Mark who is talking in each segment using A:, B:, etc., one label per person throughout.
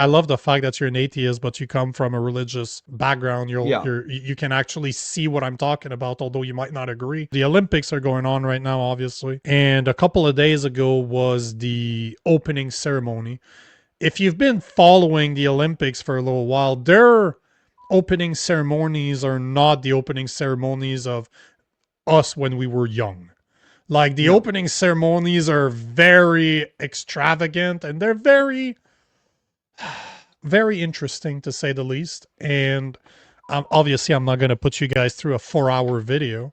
A: I love the fact that you're an atheist, but you come from a religious background.
B: Yeah.
A: You can actually see what I'm talking about, although you might not agree. The Olympics are going on right now, obviously. And a couple of days ago was the opening ceremony. If you've been following the Olympics for a little while, their opening ceremonies are not the opening ceremonies of us when we were young. Like the
B: No.
A: opening ceremonies are very extravagant and they're very very interesting to say the least. And obviously I'm not going to put you guys through a 4-hour video,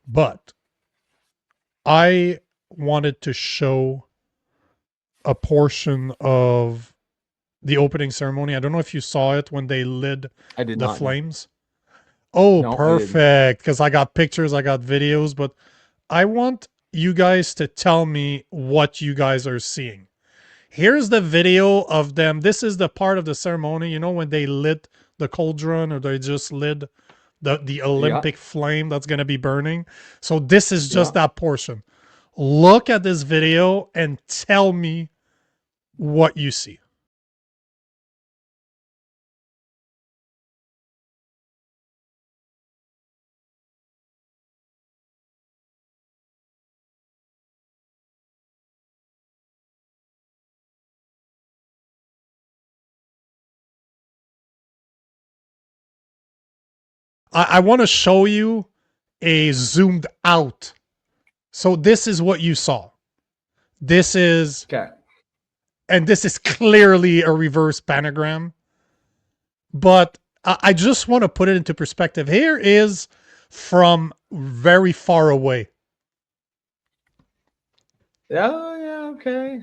A: but I wanted to show a portion of the opening ceremony. I don't know if you saw it when they lit
B: I did
A: the
B: not.
A: flames. Oh,
B: No,
A: perfect. Because I got pictures, I got videos, but I want you guys to tell me what you guys are seeing. Here's the video of them. This is the part of the ceremony, you know, when they lit the cauldron or they just lit the Olympic flame that's going to be burning. So this is just that portion. Look at this video and tell me what you see. I want to show you a zoomed out. So this is what you saw. This is,
B: okay.
A: And this is clearly a reverse pentagram. But I just want to put it into perspective. Here is from very far away.
B: Oh, yeah, okay.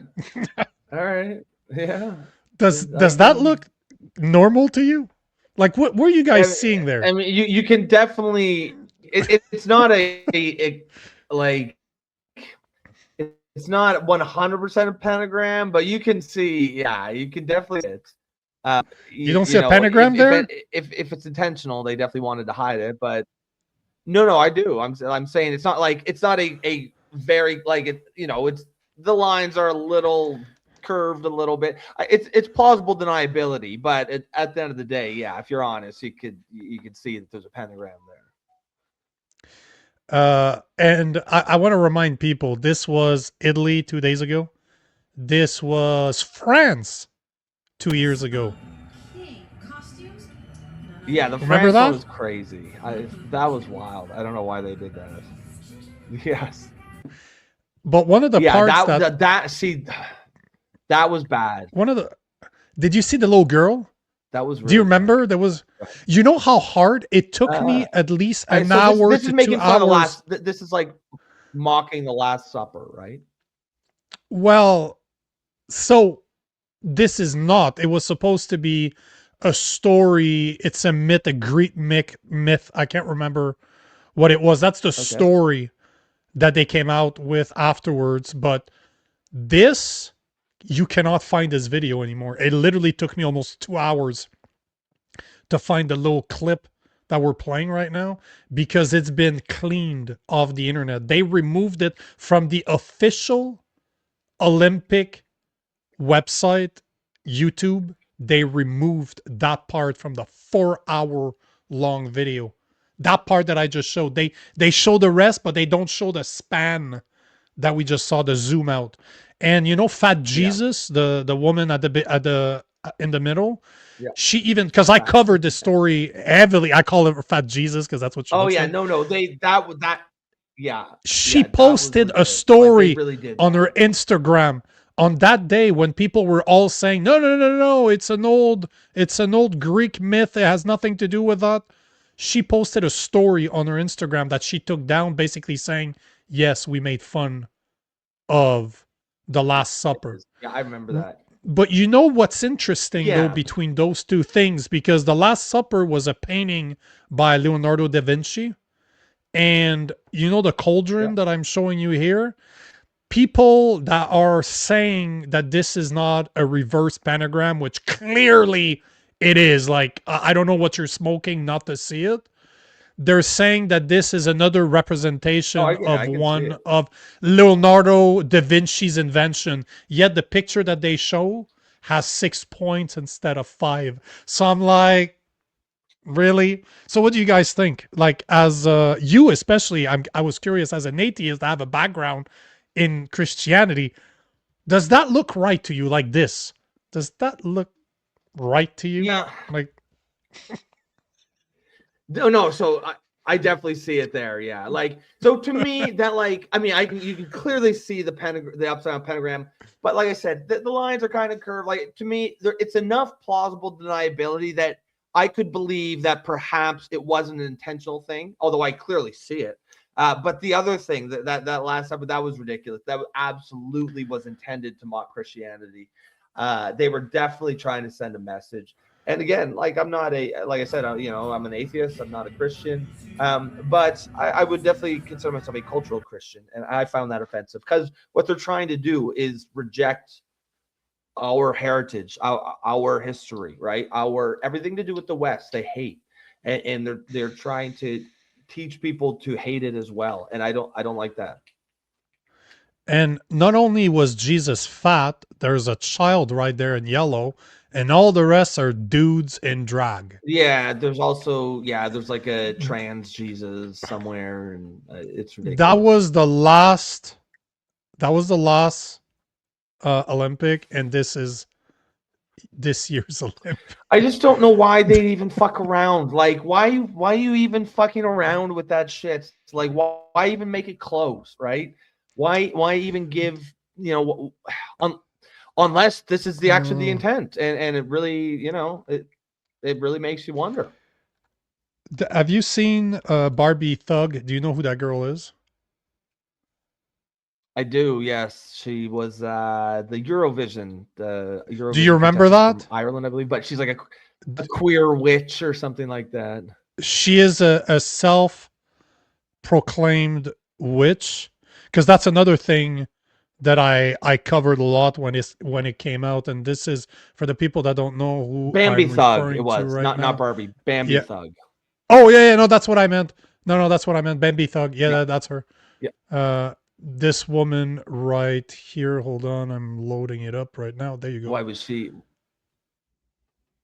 B: All right. Yeah.
A: Does that look normal to you? Like, what were you guys seeing there?
B: I mean, you can definitely. It's not like. It's not 100% a pentagram, but you can see. Yeah, you can definitely see it.
A: You don't see a pentagram there?
B: If it's intentional, they definitely wanted to hide it. But no, I do. I'm saying it's not like it's not a very like it. You know, it's the lines are a little curved a little bit. It's plausible deniability, but at the end of the day, yeah, if you're honest, you could see that there's a pentagram there.
A: And I want to remind people, this was Italy 2 days ago. This was France 2 years ago.
B: Yeah, the
A: Remember
B: France
A: that?
B: one was crazy. That was wild. I don't know why they did that. Yes.
A: But one of the parts
B: that was bad.
A: Did you see the little girl?
B: That was really
A: Do you remember? There was, you know how hard it took me at least an hour
B: this
A: to
B: is making
A: 2
B: fun
A: hours.
B: Of this is like mocking the Last Supper, right?
A: Well, so this is not. It was supposed to be a story. It's a myth, a Greek myth. I can't remember what it was. That's the story that they came out with afterwards. But this, you cannot find this video anymore. It literally took me almost 2 hours to find the little clip that we're playing right now because it's been cleaned off the internet. They removed it from the official Olympic website, YouTube. They removed that part from the 4-hour long video. That part that I just showed. They show the rest, but they don't show the span that we just saw, the zoom out. And you know, Fat Jesus, the woman at the in the middle, she even, because I covered this story heavily. I call it Fat Jesus because that's what she looks like. She posted a story on her Instagram on that day when people were all saying, no, it's an old Greek myth. It has nothing to do with that. She posted a story on her Instagram that she took down, basically saying, yes, we made fun of the Last Supper.
B: Yeah, I remember that.
A: But you know what's interesting though between those two things, because the Last Supper was a painting by Leonardo da Vinci, and you know the cauldron that I'm showing you here, people that are saying that this is not a reverse pentagram, which clearly it is, like I don't know what you're smoking not to see it. They're saying that this is another representation of Leonardo da Vinci's invention. Yet the picture that they show has 6 points instead of 5. So I'm like, really? So what do you guys think? Like, as you especially, I was curious, as an atheist, I have a background in Christianity. Does that look right to you? Like this? Does that look right to you?
B: Yeah.
A: Like,
B: No. So I definitely see it there. Yeah. Like, so to me, that, like, I mean, you can clearly see the upside down pentagram, but like I said, the lines are kind of curved. Like, to me, it's enough plausible deniability that I could believe that perhaps it wasn't an intentional thing, although I clearly see it. But the other thing that last episode, that was ridiculous. That absolutely was intended to mock Christianity. They were definitely trying to send a message. And again, like, I'm not like I said, I'm an atheist. I'm not a Christian. But I would definitely consider myself a cultural Christian. And I found that offensive because what they're trying to do is reject our heritage, our history, right? Our everything to do with the West, they hate. And they're trying to teach people to hate it as well. And I don't like that.
A: and not only was Jesus fat, there's a child right there in yellow, and all the rest are dudes in drag.
B: Yeah, there's also there's like a trans Jesus somewhere, and it's
A: That
B: ridiculous.
A: was the last. That was the last Olympic, and this is this year's Olympic.
B: I just don't know why they even fuck around. Like, why you even fucking around with that shit? Like, why even make it close, right? Why even give, unless this is actually the intent, and it really, it really makes you wonder.
A: Have you seen Barbie Thug? Do you know who that girl is?
B: I do, yes. She was the Eurovision,
A: Do you remember
B: contestant
A: that?
B: from Ireland, I believe, but she's like a queer witch or something like that.
A: She is a self-proclaimed witch, because that's another thing that I covered a lot when it came out, and this is for the people that don't know who
B: Bambi
A: I'm
B: Thug, it
A: referring to
B: was
A: right
B: not
A: now.
B: Barbie. Bambi
A: Yeah.
B: Thug.
A: Oh yeah, no, that's what I meant. No, that's what I meant. Bambi Thug. Yeah,
B: Yeah.
A: that's her.
B: Yeah.
A: This woman right here. Hold on, I'm loading it up right now. There you go.
B: Why was she?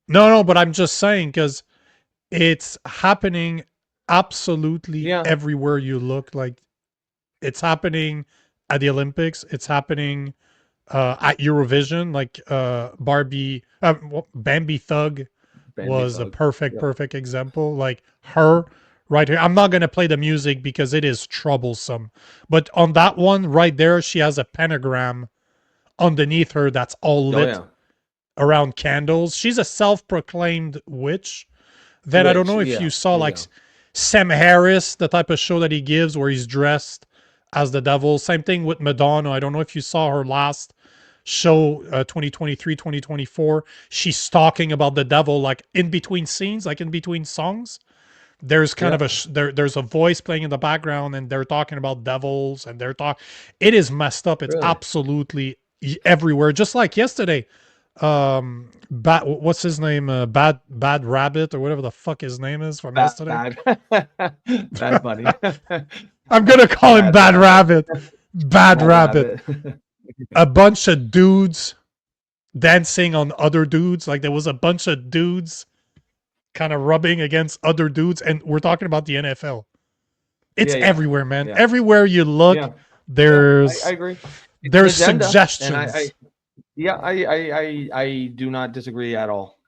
A: No, but I'm just saying because it's happening absolutely
B: Yeah.
A: everywhere you look. Like, it's happening at the Olympics. It's happening at Eurovision. Like Bambi Thug
B: Bambi
A: was a
B: Thug.
A: perfect example. Like her right here. I'm not gonna play the music because it is troublesome. But on that one right there, she has a pentagram underneath her that's all lit around candles. She's a self-proclaimed witch. Then I don't know if you saw like Sam Harris, the type of show that he gives where he's dressed as the devil. Same thing with Madonna. I don't know if you saw her last show, 2023, 2024. She's talking about the devil, like in between scenes, like in between songs. There's kind of there's a voice playing in the background, and they're talking about devils, and it is messed up. It's absolutely everywhere. Just like yesterday, what's his name? Bad Rabbit or whatever the fuck his name is from yesterday.
B: Bad Bunny.
A: I'm gonna call him Bad Rabbit. Bad Rabbit. A bunch of dudes dancing on other dudes. Like, there was a bunch of dudes kind of rubbing against other dudes, and we're talking about the NFL. It's everywhere, man. Everywhere you look, there's
B: I agree.
A: There's suggestions.
B: And I do not disagree at all.